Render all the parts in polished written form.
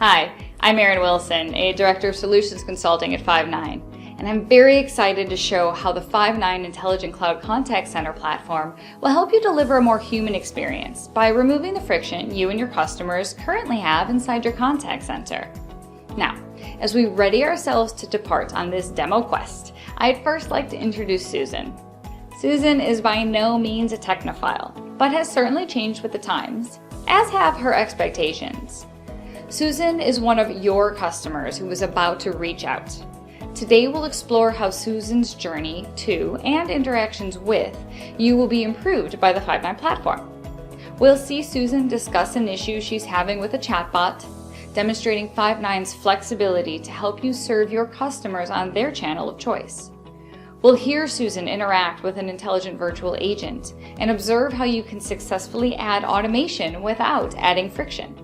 Hi, I'm Erin Wilson, a Director of Solutions Consulting at Five9, and I'm very excited to show how the Five9 Intelligent Cloud Contact Center platform will help you deliver a more human experience by removing the friction you and your customers currently have inside your contact center. Now, as we ready ourselves to depart on this demo quest, I'd first like to introduce Susan. Susan is by no means a technophile, but has certainly changed with the times, as have her expectations. Susan is one of your customers who is about to reach out. Today we'll explore how Susan's journey to and interactions with you will be improved by the Five9 platform. We'll see Susan discuss an issue she's having with a chatbot, demonstrating Five9's flexibility to help you serve your customers on their channel of choice. We'll hear Susan interact with an intelligent virtual agent and observe how you can successfully add automation without adding friction.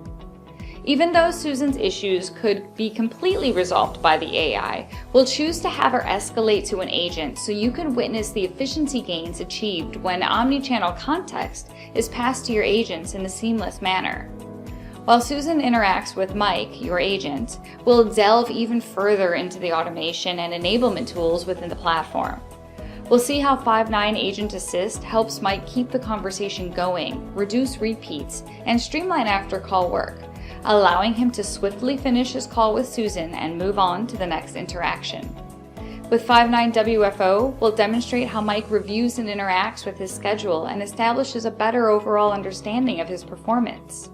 Even though Susan's issues could be completely resolved by the AI, we'll choose to have her escalate to an agent so you can witness the efficiency gains achieved when omni-channel context is passed to your agents in a seamless manner. While Susan interacts with Mike, your agent, we'll delve even further into the automation and enablement tools within the platform. We'll see how Five9 Agent Assist helps Mike keep the conversation going, reduce repeats, and streamline after-call work, allowing him to swiftly finish his call with Susan and move on to the next interaction. With Five9 WFO, we'll demonstrate how Mike reviews and interacts with his schedule and establishes a better overall understanding of his performance.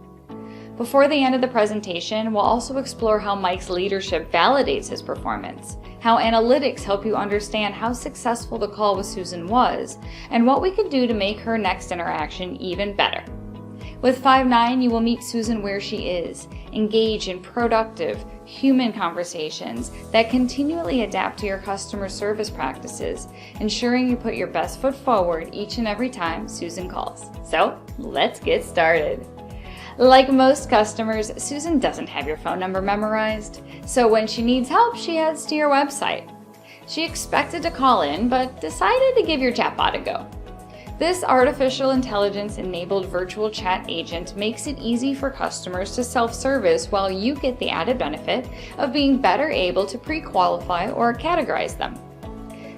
Before the end of the presentation, we'll also explore how Mike's leadership validates his performance, how analytics help you understand how successful the call with Susan was, and what we can do to make her next interaction even better. With Five9, you will meet Susan where she is, engage in productive, human conversations that continually adapt to your customer service practices, ensuring you put your best foot forward each and every time Susan calls. So, let's get started. Like most customers, Susan doesn't have your phone number memorized, so when she needs help, she heads to your website. She expected to call in, but decided to give your chatbot a go. This artificial intelligence-enabled virtual chat agent makes it easy for customers to self-service while you get the added benefit of being better able to pre-qualify or categorize them.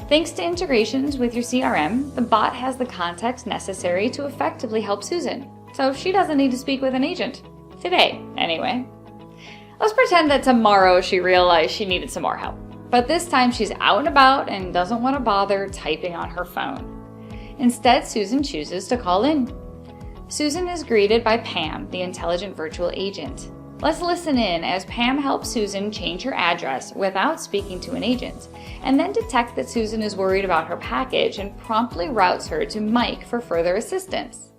Thanks to integrations with your CRM, the bot has the context necessary to effectively help Susan, so she doesn't need to speak with an agent. Today, anyway. Let's pretend that tomorrow she realized she needed some more help, but this time she's out and about and doesn't want to bother typing on her phone. Instead, Susan chooses to call in. Susan is greeted by Pam, the intelligent virtual agent. Let's listen in as Pam helps Susan change her address without speaking to an agent, and then detect that Susan is worried about her package and promptly routes her to Mike for further assistance.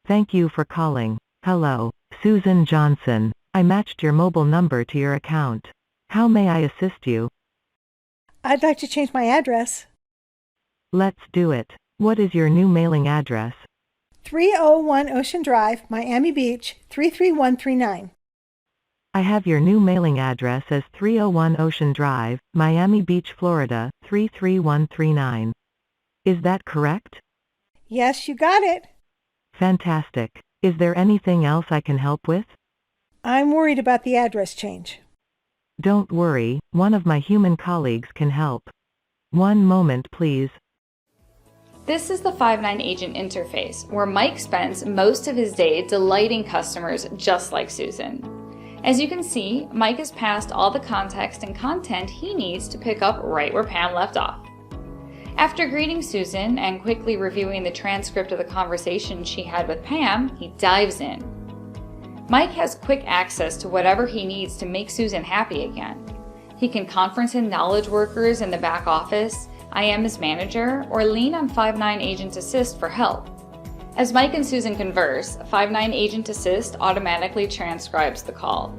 Thank you for calling. Hello, Susan Johnson. I matched your mobile number to your account. How may I assist you? I'd like to change my address. Let's do it. What is your new mailing address? 301 Ocean Drive, Miami Beach, 33139. I have your new mailing address as 301 Ocean Drive, Miami Beach, Florida, 33139. Is that correct? Yes, you got it. Fantastic. Is there anything else I can help with? I'm worried about the address change. Don't worry, one of my human colleagues can help. One moment, please. This is the Five9 agent interface, where Mike spends most of his day delighting customers just like Susan. As you can see, Mike has passed all the context and content he needs to pick up right where Pam left off. After greeting Susan and quickly reviewing the transcript of the conversation she had with Pam, he dives in. Mike has quick access to whatever he needs to make Susan happy again. He can conference in knowledge workers in the back office, I am his manager, or lean on Five9 Agent Assist for help. As Mike and Susan converse, Five9 Agent Assist automatically transcribes the call.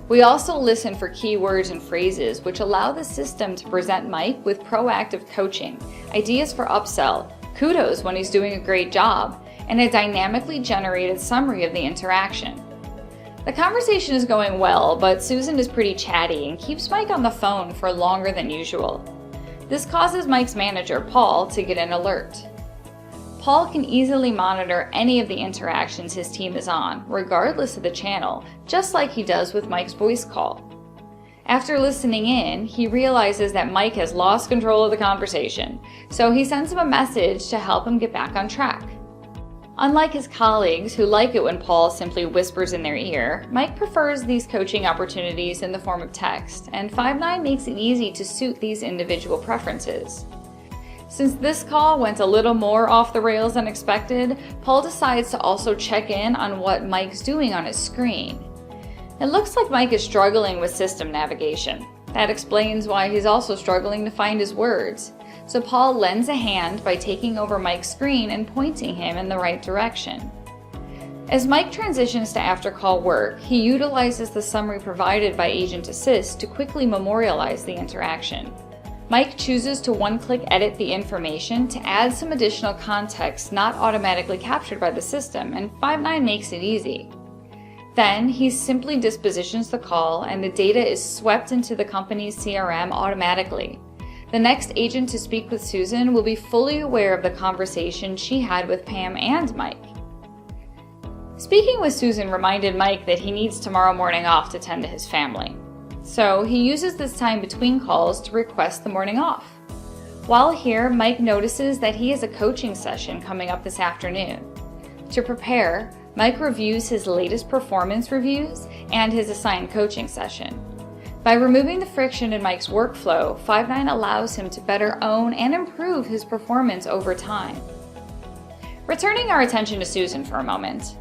We also listen for keywords and phrases which allow the system to present Mike with proactive coaching, ideas for upsell, kudos when he's doing a great job, and a dynamically generated summary of the interaction. The conversation is going well, but Susan is pretty chatty and keeps Mike on the phone for longer than usual. This causes Mike's manager, Paul, to get an alert. Paul can easily monitor any of the interactions his team is on, regardless of the channel, just like he does with Mike's voice call. After listening in, he realizes that Mike has lost control of the conversation, so he sends him a message to help him get back on track. Unlike his colleagues who like it when Paul simply whispers in their ear, Mike prefers these coaching opportunities in the form of text, and Five9 makes it easy to suit these individual preferences. Since this call went a little more off the rails than expected, Paul decides to also check in on what Mike's doing on his screen. It looks like Mike is struggling with system navigation. That explains why he's also struggling to find his words. So Paul lends a hand by taking over Mike's screen and pointing him in the right direction. As Mike transitions to after-call work, he utilizes the summary provided by Agent Assist to quickly memorialize the interaction. Mike chooses to one-click edit the information to add some additional context not automatically captured by the system, and Five9 makes it easy. Then, he simply dispositions the call and the data is swept into the company's CRM automatically. The next agent to speak with Susan will be fully aware of the conversation she had with Pam and Mike. Speaking with Susan reminded Mike that he needs tomorrow morning off to tend to his family. So he uses this time between calls to request the morning off. While here, Mike notices that he has a coaching session coming up this afternoon. To prepare, Mike reviews his latest performance reviews and his assigned coaching session. By removing the friction in Mike's workflow, Five9 allows him to better own and improve his performance over time. Returning our attention to Susan for a moment,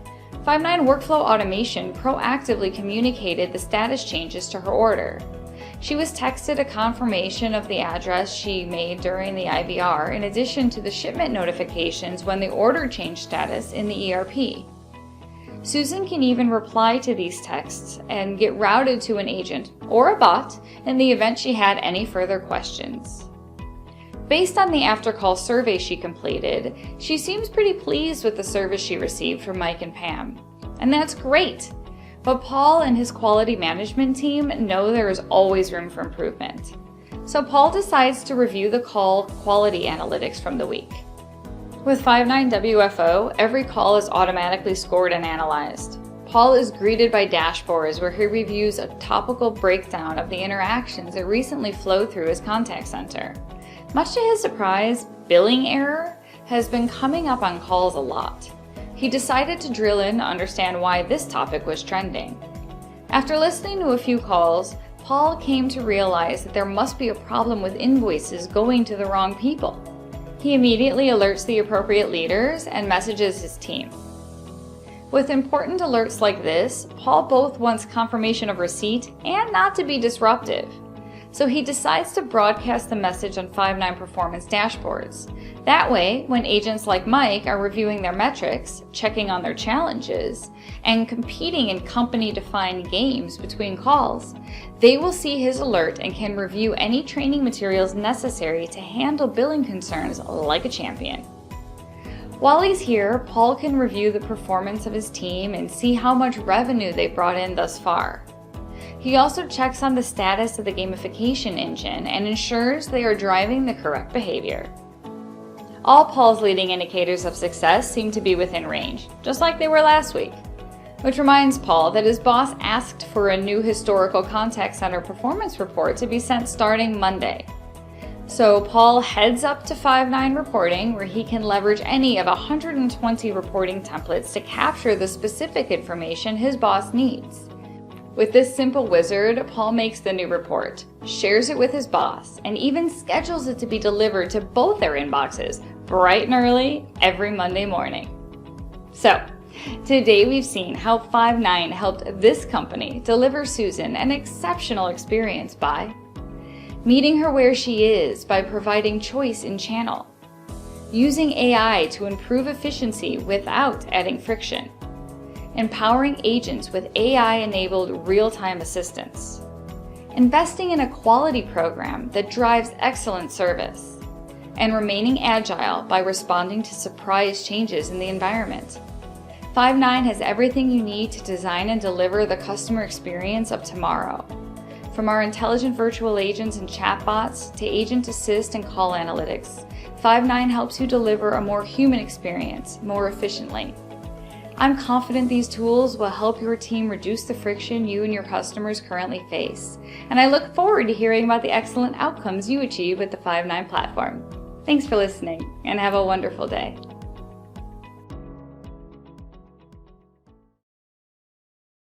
Five9 Workflow Automation proactively communicated the status changes to her order. She was texted a confirmation of the address she made during the IVR in addition to the shipment notifications when the order changed status in the ERP. Susan can even reply to these texts and get routed to an agent or a bot in the event she had any further questions. Based on the after-call survey she completed, she seems pretty pleased with the service she received from Mike and Pam. And that's great! But Paul and his quality management team know there is always room for improvement. So Paul decides to review the call quality analytics from the week. With Five9 WFO, every call is automatically scored and analyzed. Paul is greeted by dashboards where he reviews a topical breakdown of the interactions that recently flowed through his contact center. Much to his surprise, billing error has been coming up on calls a lot. He decided to drill in to understand why this topic was trending. After listening to a few calls, Paul came to realize that there must be a problem with invoices going to the wrong people. He immediately alerts the appropriate leaders and messages his team. With important alerts like this, Paul both wants confirmation of receipt and not to be disruptive. So he decides to broadcast the message on Five9 performance dashboards. That way, when agents like Mike are reviewing their metrics, checking on their challenges, and competing in company-defined games between calls, they will see his alert and can review any training materials necessary to handle billing concerns like a champion. While he's here, Paul can review the performance of his team and see how much revenue they've brought in thus far. He also checks on the status of the gamification engine and ensures they are driving the correct behavior. All Paul's leading indicators of success seem to be within range, just like they were last week. Which reminds Paul that his boss asked for a new historical contact center performance report to be sent starting Monday. So Paul heads up to Five9 reporting, where he can leverage any of 120 reporting templates to capture the specific information his boss needs. With this simple wizard, Paul makes the new report, shares it with his boss, and even schedules it to be delivered to both their inboxes bright and early every Monday morning. So, today we've seen how Five9 helped this company deliver Susan an exceptional experience by meeting her where she is by providing choice in channel, using AI to improve efficiency without adding friction, empowering agents with AI-enabled real-time assistance, investing in a quality program that drives excellent service, and remaining agile by responding to surprise changes in the environment. Five9 has everything you need to design and deliver the customer experience of tomorrow. From our intelligent virtual agents and chatbots to agent assist and call analytics, Five9 helps you deliver a more human experience more efficiently. I'm confident these tools will help your team reduce the friction you and your customers currently face, and I look forward to hearing about the excellent outcomes you achieve with the Five9 platform. Thanks for listening, and have a wonderful day.